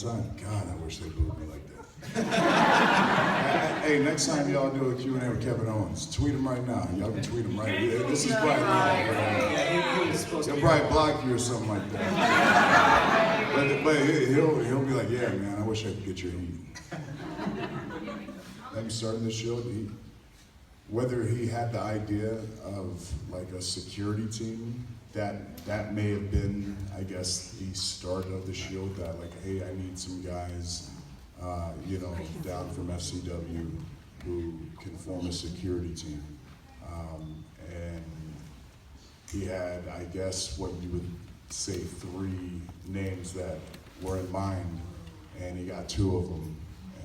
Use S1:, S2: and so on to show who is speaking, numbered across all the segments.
S1: time. God, I wish they booed me like that. Hey, next time y'all do a Q&A with Kevin Owens, tweet him right now. Y'all can tweet him right now. This is probably he'll probably block you or something like that. But he'll be like, yeah, man, I wish I could get your heat. Him starting the show, whether he had the idea of like a security team, that may have been, I guess, the start of the Shield. That like, hey, I need some guys, down from FCW who can form a security team. And he had, I guess, what you would say 3 names that were in mind, and he got 2 of them,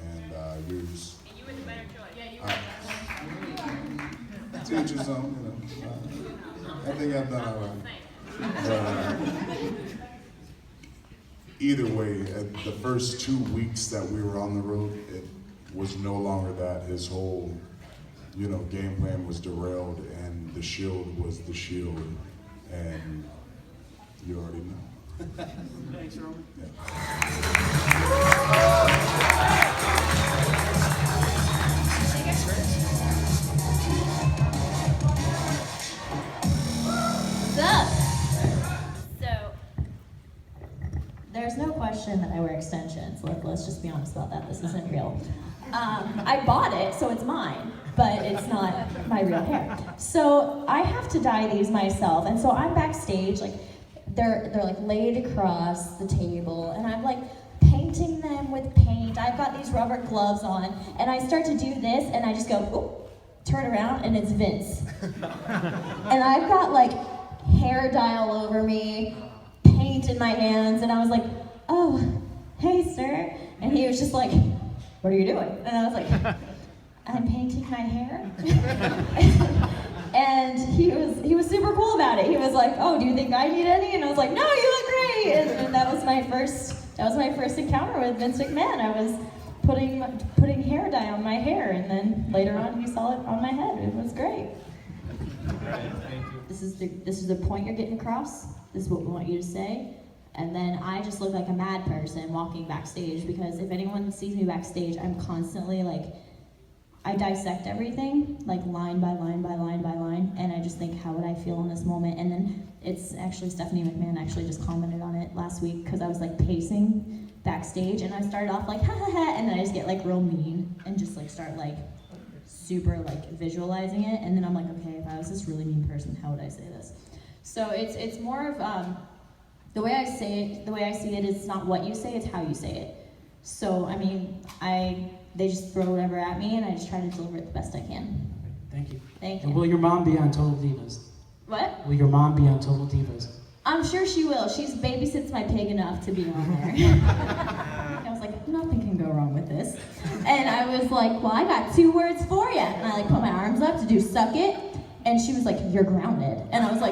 S1: and he was.
S2: And you were the better choice. Yeah, you were the better choice.
S1: To each his own, I think I've done all right. Either way, the first 2 weeks that we were on the road, it was no longer that. His whole, game plan was derailed, and the Shield was the Shield, and you already know.
S3: Thanks, Roman.
S1: Yeah.
S4: There's no question that I wear extensions. Let's just be honest about that. This isn't real. I bought it, so it's mine, but it's not my real hair. So I have to dye these myself, and so I'm backstage, like they're like laid across the table, and I'm like painting them with paint. I've got these rubber gloves on, and I start to do this, and I just go, oop, turn around, and it's Vince. And I've got like hair dye all over me, paint in my hands, and I was like, oh, hey, sir. And he was just like, what are you doing? And I was like, I'm painting my hair. And he was super cool about it. He was like, oh, do you think I need any? And I was like, no, you look great. And that was my first encounter with Vince McMahon. I was putting hair dye on my hair, and then later on he saw it on my head. It was great. This is the point you're getting across. This is what we want you to say. And then I just look like a mad person walking backstage, because if anyone sees me backstage, I'm constantly like, I dissect everything, like line by line by line by line, and I just think, how would I feel in this moment? And then it's actually Stephanie McMahon actually just commented on it last week, because I was like pacing backstage, and I started off like, ha ha ha, and then I just get like real mean and just like start like super like visualizing it, and then I'm like, okay, if I was this really mean person, how would I say this? So it's more of the way I see it is not what you say, it's how you say it. So I mean, they just throw whatever at me, and I just try to deliver it the best I can.
S3: Thank you.
S4: Thank you.
S3: And will your mom be on Total Divas?
S4: What?
S3: Will your mom be on Total Divas?
S4: I'm sure she will. She's babysits my pig enough to be on there. I was like, nothing can go wrong with this. And I was like, well, I got 2 words for you. And I like put my arms up to do suck it. And she was like, you're grounded. And I was like,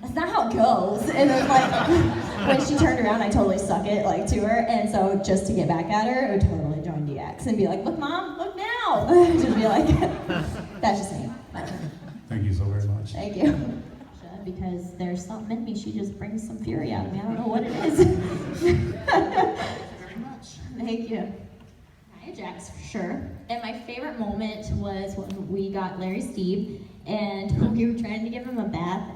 S4: that's not how it goes. And then like, when she turned around, I totally suck it like to her. And so just to get back at her, I would totally join DX and be like, look, mom, look now. Just be like, that's just me.
S1: Thank you so very much.
S4: Thank you. Because there's something in me, she just brings some fury out of me. I don't know what it is.
S3: Very much.
S4: Thank you. Nia Jax, for sure. And my favorite moment was when we got Larry Steve, and we were trying to give him a bath.